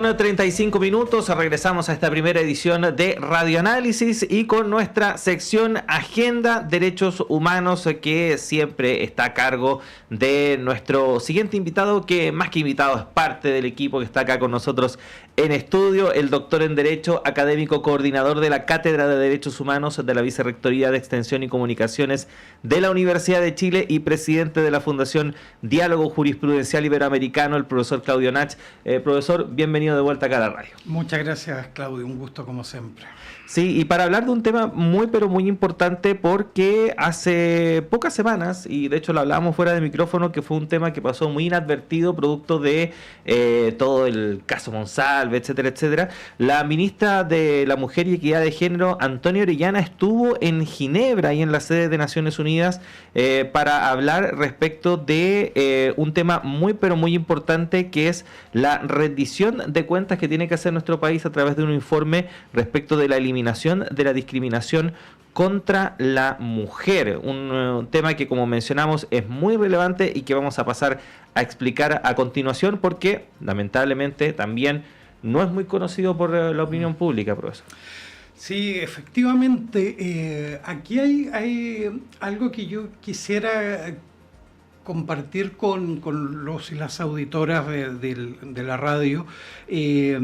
35 minutos, regresamos a esta primera edición de Radio Análisis y con nuestra sección Agenda Derechos Humanos, que siempre está a cargo de nuestro siguiente invitado, que más que invitado es parte del equipo que está acá con nosotros en estudio, el doctor en Derecho, académico coordinador de la Cátedra de Derechos Humanos de la Vicerrectoría de Extensión y Comunicaciones de la Universidad de Chile y presidente de la Fundación Diálogo Jurisprudencial Iberoamericano, el profesor Claudio Nach. Profesor, bienvenido de vuelta acá a la radio. Muchas gracias, Claudio, un gusto como siempre. Sí, y para hablar de un tema muy pero muy importante, porque hace pocas semanas, y de hecho lo hablábamos fuera de micrófono, que fue un tema que pasó muy inadvertido producto de todo el caso Monsalve, etcétera, etcétera. La ministra de la Mujer y Equidad de Género, Antonia Orellana, estuvo en Ginebra y en la sede de Naciones Unidas para hablar respecto de un tema muy pero muy importante, que es la rendición de cuentas que tiene que hacer nuestro país a través de un informe respecto de la eliminación de la discriminación contra la mujer, un tema que, como mencionamos, es muy relevante y que vamos a pasar a explicar a continuación, porque lamentablemente también no es muy conocido por la opinión pública, profesor. Sí, efectivamente, aquí hay algo que yo quisiera compartir con los y las auditoras de la radio, y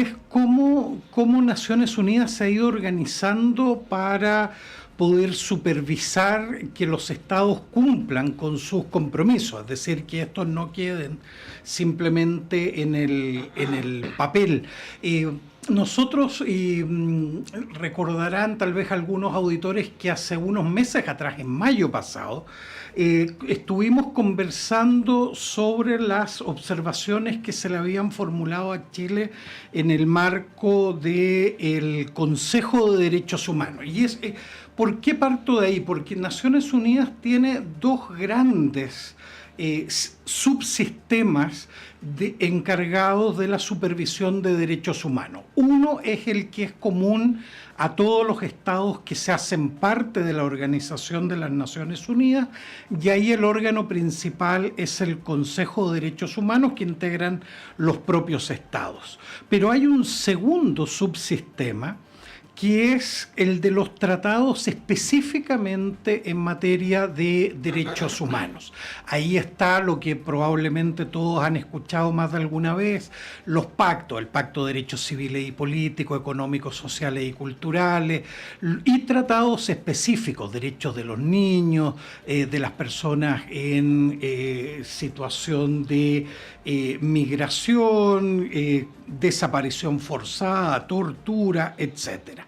es cómo Naciones Unidas se ha ido organizando para poder supervisar que los estados cumplan con sus compromisos, es decir, que estos no queden simplemente en el papel. Nosotros, recordarán tal vez algunos auditores que hace unos meses atrás, en mayo pasado, estuvimos conversando sobre las observaciones que se le habían formulado a Chile en el marco del Consejo de Derechos Humanos. Y ¿por qué parto de ahí? Porque Naciones Unidas tiene dos grandes subsistemas encargados de la supervisión de derechos humanos. Uno es el que es común a todos los estados que se hacen parte de la Organización de las Naciones Unidas, y ahí el órgano principal es el Consejo de Derechos Humanos, que integran los propios estados. Pero hay un segundo subsistema, que es el de los tratados específicamente en materia de derechos humanos. Ahí está lo que probablemente todos han escuchado más de alguna vez, los pactos, el Pacto de Derechos Civiles y Políticos, Económicos, Sociales y Culturales, y tratados específicos, derechos de los niños, de las personas en situación de migración, desaparición forzada, tortura, etc.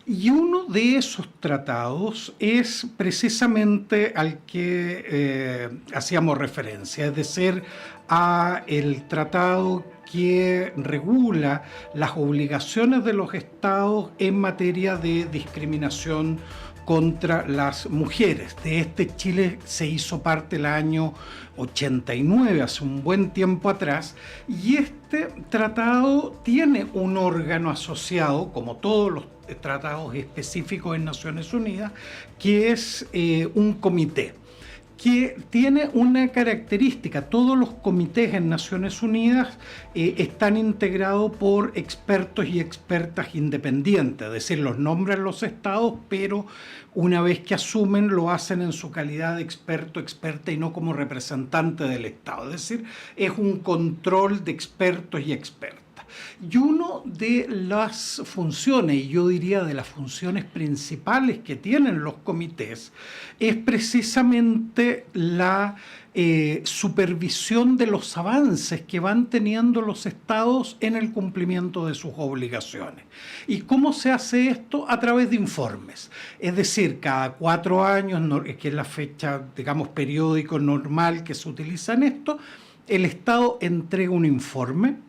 Y uno de esos tratados es precisamente al que hacíamos referencia, es decir, a el tratado que regula las obligaciones de los estados en materia de discriminación contra las mujeres. De este Chile se hizo parte el año 89, hace un buen tiempo atrás, y este tratado tiene un órgano asociado, como todos los tratados específicos en Naciones Unidas, que es un comité, que tiene una característica. Todos los comités en Naciones Unidas están integrados por expertos y expertas independientes, es decir, los nombran los estados, pero una vez que asumen lo hacen en su calidad de experto, experta y no como representante del estado, es decir, es un control de expertos y expertas. Y una de las funciones, y yo diría de las funciones principales que tienen los comités, es precisamente la supervisión de los avances que van teniendo los estados en el cumplimiento de sus obligaciones. ¿Y cómo se hace esto? A través de informes. Es decir, cada 4 años, que es la fecha, digamos, periódico normal que se utiliza en esto, el estado entrega un informe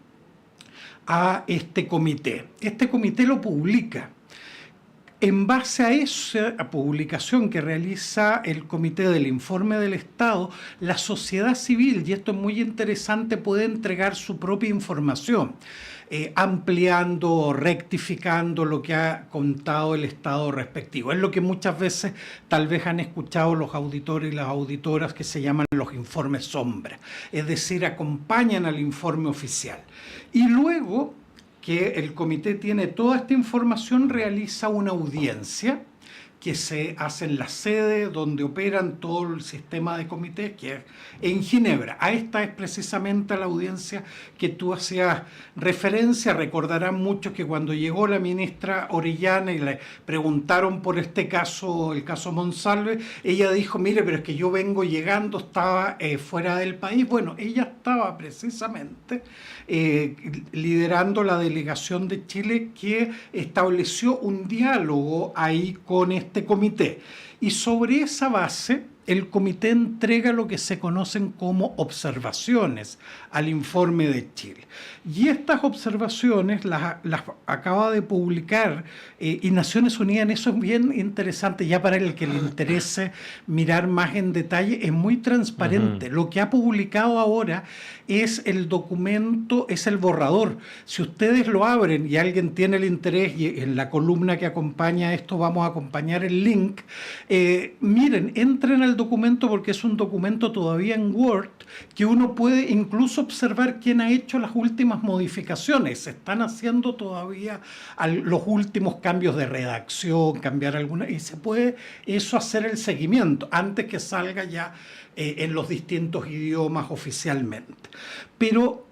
a este comité. Este comité lo publica. En base a esa publicación que realiza el Comité del Informe del Estado, la sociedad civil, y esto es muy interesante, puede entregar su propia información, ampliando, rectificando lo que ha contado el Estado respectivo. Es lo que muchas veces tal vez han escuchado los auditores y las auditoras, que se llaman los informes sombra, es decir, acompañan al informe oficial. Y luego que el comité tiene toda esta información, realiza una audiencia que se hace en la sede donde operan todo el sistema de comités, que es en Ginebra. A esta es precisamente la audiencia que tú hacías referencia. Recordarán muchos que cuando llegó la ministra Orellana y le preguntaron por este caso, el caso Monsalve, ella dijo, mire, pero es que yo vengo llegando, estaba fuera del país. Bueno, ella estaba precisamente liderando la delegación de Chile, que estableció un diálogo ahí con este comité. Y sobre esa base, el comité entrega lo que se conocen como observaciones al informe de Chile. Y estas observaciones las acaba de publicar y Naciones Unidas. En eso es bien interesante, ya para el que le interese mirar más en detalle, es muy transparente. Lo que ha publicado ahora es el documento, es el borrador. Si ustedes lo abren y alguien tiene el interés, y en la columna que acompaña esto vamos a acompañar el link, miren, entren al documento, porque es un documento todavía en Word, que uno puede incluso observar quién ha hecho las últimas modificaciones. Se están haciendo todavía los últimos cambios de redacción, cambiar alguna, y se puede eso hacer el seguimiento antes que salga ya en los distintos idiomas oficialmente. Pero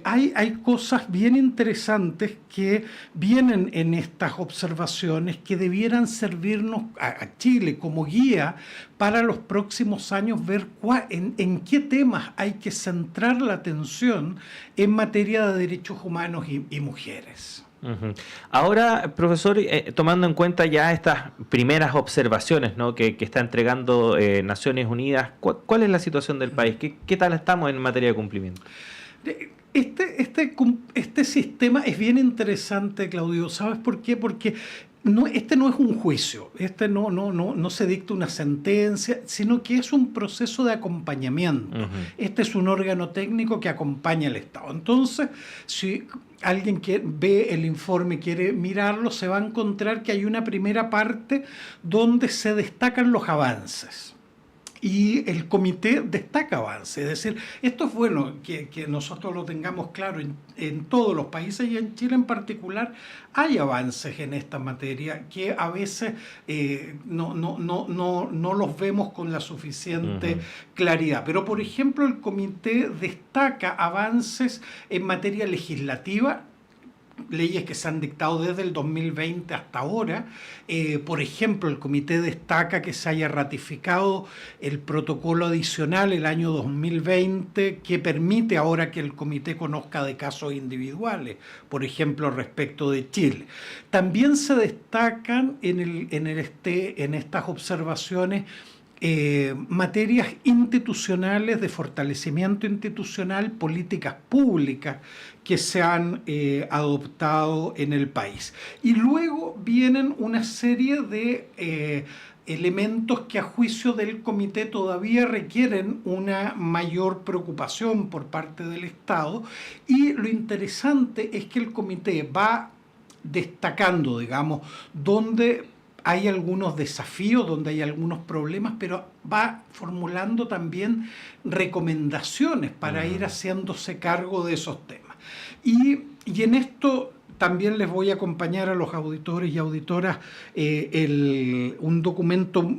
hay cosas bien interesantes que vienen en estas observaciones, que debieran servirnos a Chile como guía para los próximos años, ver en qué temas hay que centrar la atención en materia de derechos humanos y mujeres. Ahora, profesor, tomando en cuenta ya estas primeras observaciones, ¿no?, que está entregando Naciones Unidas, ¿cuál es la situación del país? ¿Qué tal estamos en materia de cumplimiento? Este sistema es bien interesante, Claudio. ¿Sabes por qué? Porque este no es un juicio, no se dicta una sentencia, sino que es un proceso de acompañamiento. Este es un órgano técnico que acompaña al Estado. Entonces, si alguien que ve el informe, quiere mirarlo, se va a encontrar que hay una primera parte donde se destacan los avances. Y el comité destaca avances. Es decir, esto es bueno que nosotros lo tengamos claro en todos los países, y en Chile en particular hay avances en esta materia que a veces no los vemos con la suficiente claridad. Pero, por ejemplo, el comité destaca avances en materia legislativa, leyes que se han dictado desde el 2020 hasta ahora. Por ejemplo, el comité destaca que se haya ratificado el protocolo adicional el año 2020, que permite ahora que el comité conozca de casos individuales, por ejemplo, respecto de Chile. También se destacan en estas observaciones materias institucionales, de fortalecimiento institucional, políticas públicas que se han adoptado en el país. Y luego vienen una serie de elementos que a juicio del comité todavía requieren una mayor preocupación por parte del Estado, y lo interesante es que el comité va destacando, digamos, donde hay algunos desafíos, donde hay algunos problemas, pero va formulando también recomendaciones para ir haciéndose cargo de esos temas. Y en esto también les voy a acompañar a los auditores y auditoras un documento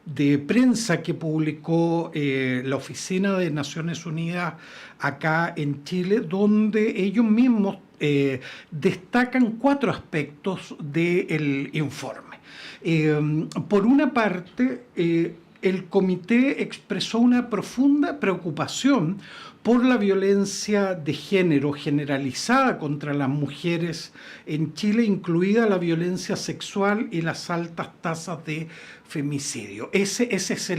de prensa que publicó la Oficina de Naciones Unidas acá en Chile, donde ellos mismos destacan 4 aspectos del informe. Por una parte, el comité expresó una profunda preocupación por la violencia de género generalizada contra las mujeres en Chile, incluida la violencia sexual y las altas tasas de femicidio. Ese es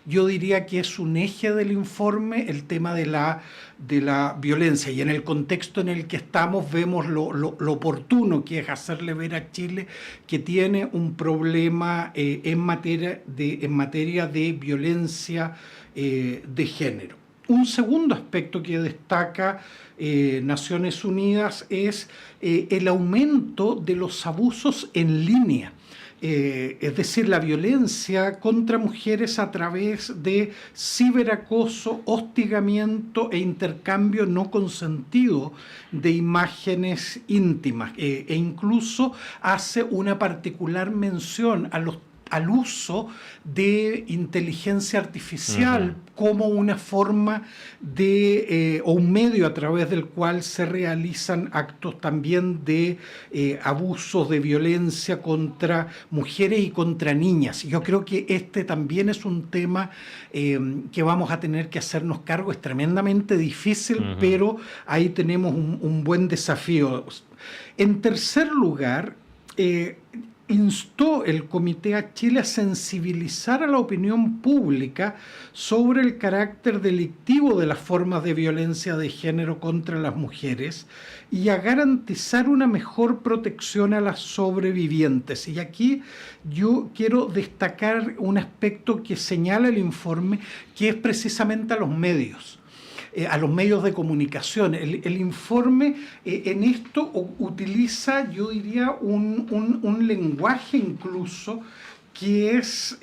yo diría que es un eje del informe, el tema de la violencia, y en el contexto en el que estamos vemos lo oportuno que es hacerle ver a Chile que tiene un problema en materia de violencia de género. Un segundo aspecto que destaca Naciones Unidas es el aumento de los abusos en línea. Es decir, la violencia contra mujeres a través de ciberacoso, hostigamiento e intercambio no consentido de imágenes íntimas, e incluso hace una particular mención al uso de inteligencia artificial como una forma o un medio a través del cual se realizan actos también de abusos, de violencia contra mujeres y contra niñas. Yo creo que este también es un tema que vamos a tener que hacernos cargo. Es tremendamente difícil, pero ahí tenemos un buen desafío. En tercer lugar, instó el Comité a Chile a sensibilizar a la opinión pública sobre el carácter delictivo de las formas de violencia de género contra las mujeres y a garantizar una mejor protección a las sobrevivientes. Y aquí yo quiero destacar un aspecto que señala el informe, que es precisamente a los medios de comunicación. El informe en esto utiliza, yo diría, un lenguaje incluso que es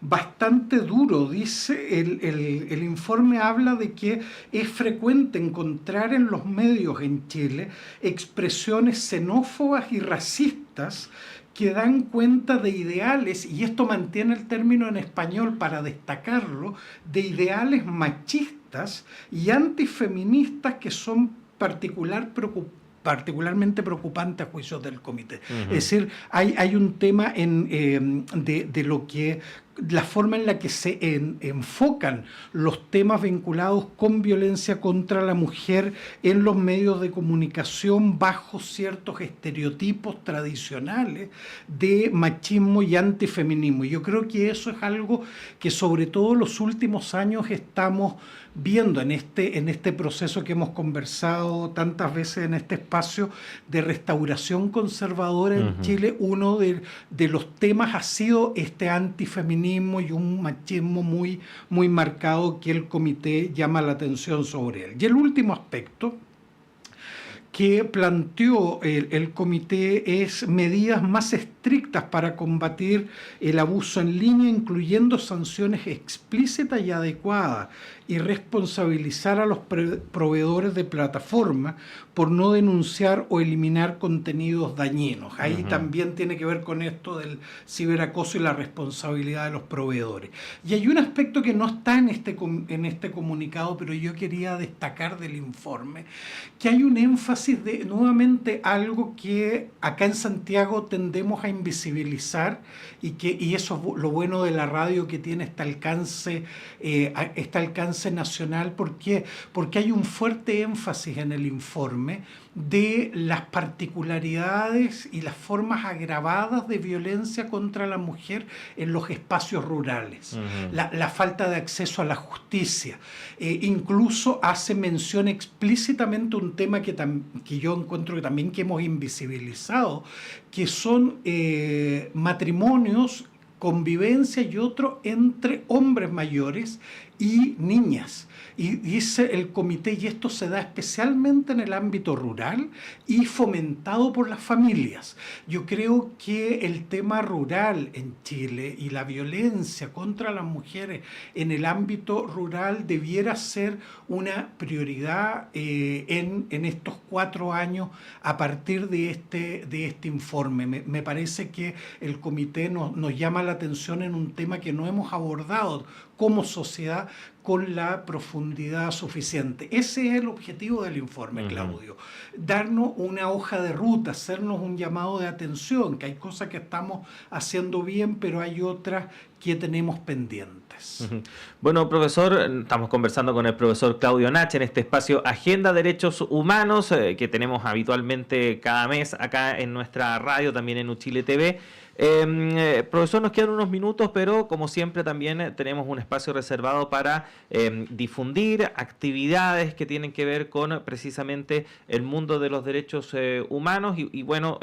bastante duro. Dice, el informe habla de que es frecuente encontrar en los medios en Chile expresiones xenófobas y racistas que dan cuenta de ideales, y esto mantiene el término en español para destacarlo, de ideales machistas y antifeministas que son particularmente preocupantes a juicio del comité. Es decir, hay un tema de lo que la forma en la que se enfocan los temas vinculados con violencia contra la mujer en los medios de comunicación bajo ciertos estereotipos tradicionales de machismo y antifeminismo. Y yo creo que eso es algo que sobre todo en los últimos años estamos viendo en este proceso que hemos conversado tantas veces en este espacio de restauración conservadora en Chile. Uno de los temas ha sido este antifeminismo y un machismo muy, muy marcado que el comité llama la atención sobre él. Y el último aspecto que planteó el comité es medidas más estrictas para combatir el abuso en línea, incluyendo sanciones explícitas y adecuadas, y responsabilizar a los proveedores de plataforma por no denunciar o eliminar contenidos dañinos. Ahí también tiene que ver con esto del ciberacoso y la responsabilidad de los proveedores. Y hay un aspecto que no está en este comunicado, pero yo quería destacar del informe, que hay un énfasis de, nuevamente, algo que acá en Santiago tendemos a invisibilizar, y eso es lo bueno de la radio, que tiene este alcance nacional. ¿Por qué? Porque hay un fuerte énfasis en el informe de las particularidades y las formas agravadas de violencia contra la mujer en los espacios rurales, la falta de acceso a la justicia. Incluso hace mención explícitamente un tema que yo encuentro que también que hemos invisibilizado, que son matrimonios, convivencia y otro entre hombres mayores y niñas. Y dice el comité, y esto se da especialmente en el ámbito rural y fomentado por las familias. Yo creo que el tema rural en Chile y la violencia contra las mujeres en el ámbito rural debiera ser una prioridad en estos 4 años a partir de este informe. Me parece que el comité nos llama la atención en un tema que no hemos abordado como sociedad con la profundidad suficiente. Ese es el objetivo del informe, Claudio. Darnos una hoja de ruta, hacernos un llamado de atención, que hay cosas que estamos haciendo bien, pero hay otras que tenemos pendientes. importantes. Bueno, profesor, estamos conversando con el profesor Claudio Nach en este espacio Agenda Derechos Humanos que tenemos habitualmente cada mes acá en nuestra radio, también en Uchile TV. Profesor, nos quedan unos minutos, pero como siempre también tenemos un espacio reservado para difundir actividades que tienen que ver con precisamente el mundo de los derechos humanos y bueno,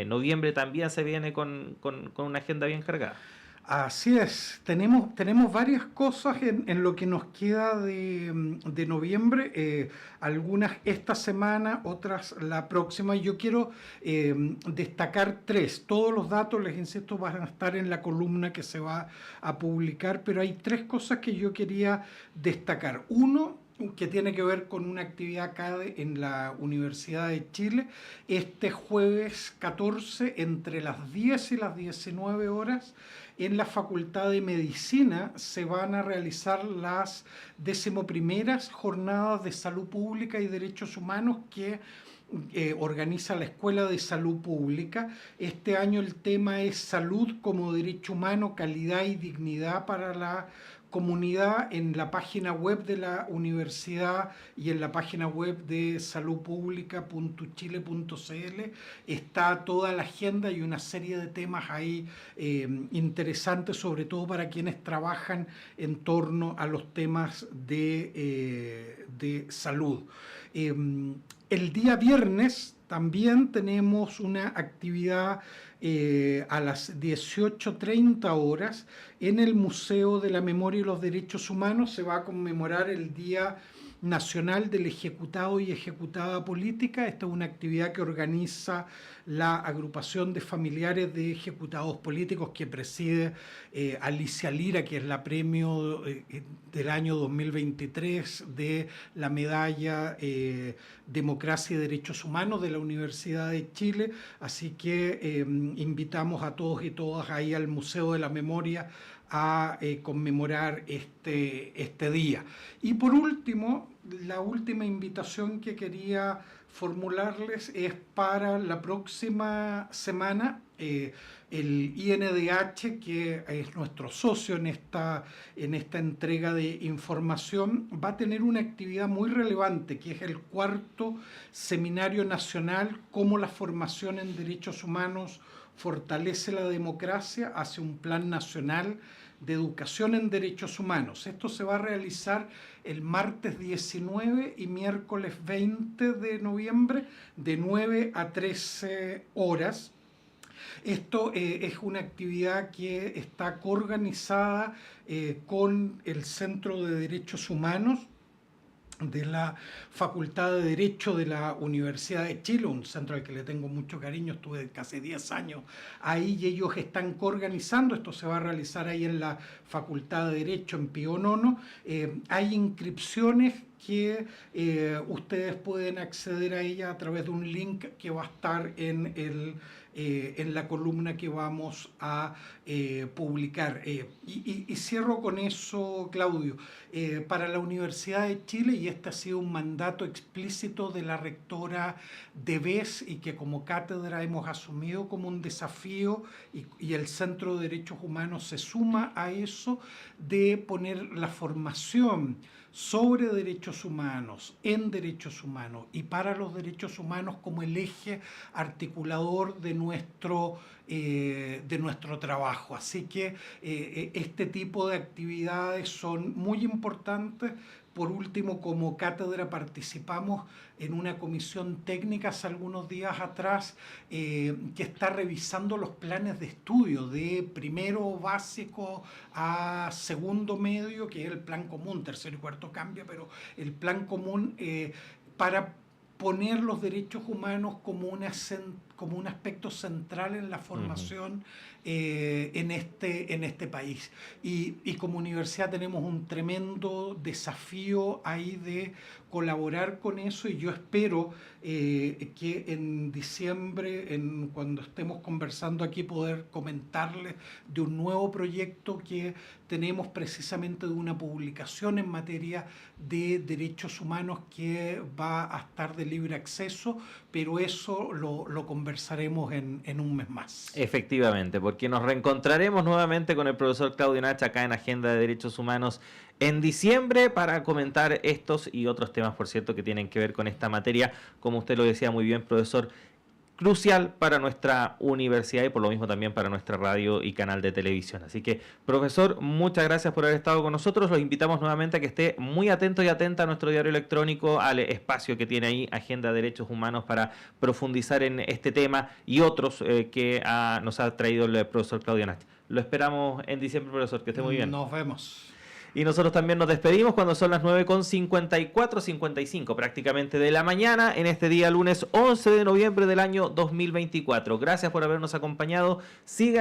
noviembre también se viene con una agenda bien cargada. Así es, tenemos varias cosas en lo que nos queda de noviembre, algunas esta semana, otras la próxima. Yo quiero destacar tres. Todos los datos, les insisto, van a estar en la columna que se va a publicar, pero hay tres cosas que yo quería destacar. Uno, que tiene que ver con una actividad acá en la Universidad de Chile, este jueves 14 entre las 10 y las 19 horas. En la Facultad de Medicina se van a realizar las 11ª Jornadas de Salud Pública y Derechos Humanos que organiza la Escuela de Salud Pública. Este año el tema es Salud como Derecho Humano, Calidad y Dignidad para la comunidad. En la página web de la universidad y en la página web de saludpublica.chile.cl está toda la agenda y una serie de temas ahí interesantes, sobre todo para quienes trabajan en torno a los temas de salud. El día viernes también tenemos una actividad a las 18:30 horas en el Museo de la Memoria y los Derechos Humanos. Se va a conmemorar el Día Nacional del Ejecutado y Ejecutada Política. Esta es una actividad que organiza la agrupación de familiares de ejecutados políticos que preside Alicia Lira, que es la premio del año 2023 de la medalla Democracia y Derechos Humanos de la Universidad de Chile. Así que invitamos a todos y todas ahí al Museo de la Memoria a conmemorar este día. Y por último, la última invitación que quería formularles es para la próxima semana. El INDH, que es nuestro socio en esta entrega de información, va a tener una actividad muy relevante, que es el 4º Seminario Nacional, cómo la formación en derechos humanos fortalece la democracia, hace un plan nacional de educación en derechos humanos. Esto se va a realizar el martes 19 y miércoles 20 de noviembre de 9 a 13 horas. Esto es una actividad que está coorganizada con el Centro de Derechos Humanos de la Facultad de Derecho de la Universidad de Chile, un centro al que le tengo mucho cariño, estuve casi 10 años ahí y ellos están coorganizando. Esto se va a realizar ahí en la Facultad de Derecho en Pío IX. Hay inscripciones que ustedes pueden acceder a ella a través de un link que va a estar en la columna que vamos a publicar. Y cierro con eso, Claudio. Para la Universidad de Chile, y este ha sido un mandato explícito de la rectora de BES y que como cátedra hemos asumido como un desafío, y el Centro de Derechos Humanos se suma a eso, de poner la formación sobre derechos humanos, en derechos humanos y para los derechos humanos como el eje articulador de nuestro trabajo. Así que este tipo de actividades son muy importantes. Por último, como cátedra participamos en una comisión técnica hace algunos días atrás que está revisando los planes de estudio de primero básico a segundo medio, que es el plan común. Tercero y cuarto cambia, pero el plan común para poner los derechos humanos como un aspecto central en la formación en este país. Y como universidad tenemos un tremendo desafío ahí de colaborar con eso, y yo espero que en diciembre, cuando estemos conversando aquí, poder comentarles de un nuevo proyecto que tenemos precisamente de una publicación en materia de derechos humanos que va a estar de libre acceso, pero eso lo conversamos conversaremos en un mes más. Efectivamente, porque nos reencontraremos nuevamente con el profesor Claudio Nach acá en Agenda de Derechos Humanos en diciembre para comentar estos y otros temas, por cierto, que tienen que ver con esta materia, como usted lo decía muy bien, profesor, crucial para nuestra universidad y por lo mismo también para nuestra radio y canal de televisión. Así que, profesor, muchas gracias por haber estado con nosotros. Los invitamos nuevamente a que esté muy atento y atenta a nuestro diario electrónico, al espacio que tiene ahí, Agenda de Derechos Humanos, para profundizar en este tema y otros que nos ha traído el profesor Claudio Nach. Lo esperamos en diciembre, profesor, que esté muy bien. Nos vemos. Y nosotros también nos despedimos cuando son las 9:54, 55 prácticamente de la mañana, en este día lunes 11 de noviembre del año 2024. Gracias por habernos acompañado. Sigan